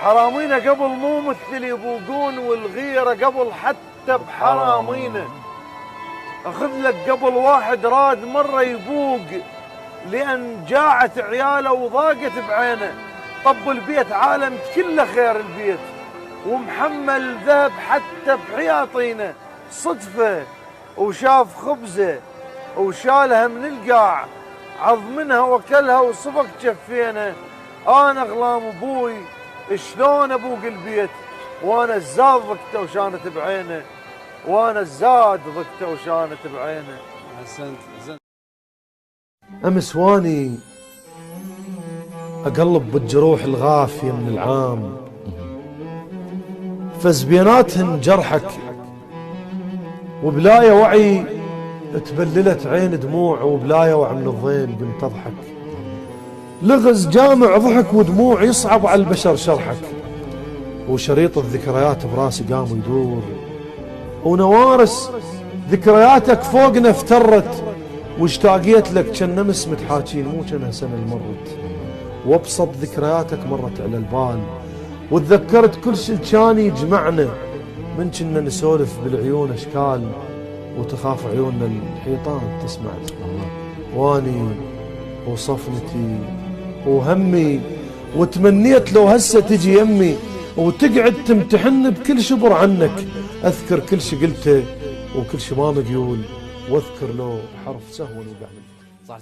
حرامينا قبل مو مثل يبوقون، والغيرة قبل حتى بحرامينا. أخذ لك قبل واحد راد مرة يبوق لأن جاعت عياله وضاقت بعينه. طب البيت عالم كله خير البيت، ومحمل ذهب حتى بحياطينه. صدفة وشاف خبزه وشالها من القاع، عض منها وكلها وصفق جفينه. أنا غلام أبوي شلون أبوق البيت، وأنا الزاد ضقته وشانت بعينه، وأنا الزاد ضقته وشانت بعينه. أحسنت. أمس واني أقلب بالجروح الغافية من العام، فز بيناتهن جرحك وبلايا وعي تبللت عين دموع، وبلايا وعي من الضيم قمت أضحك. لغز جامع ضحك ودموع يصعب على البشر شرحك، وشريط الذكريات براسي قام يدور، ونوارس ذكرياتك فوقنا افترت، واشتاقيت لك كان نمس متحاكين مو كانها سنة مرت. وابسط ذكرياتك مرت على البال، وتذكرت كل شي كان يجمعنا، من كنا نسولف بالعيون اشكال، وتخاف عيوننا الحيطان تسمع. واني وصفنتي وهمي، وتمنيت لو هسه تجي يمي وتقعد تمتحن بكل شبر عنك. اذكر كل شي قلته وكل شي ما مقيول، واذكر لو حرف سهو وقع منك.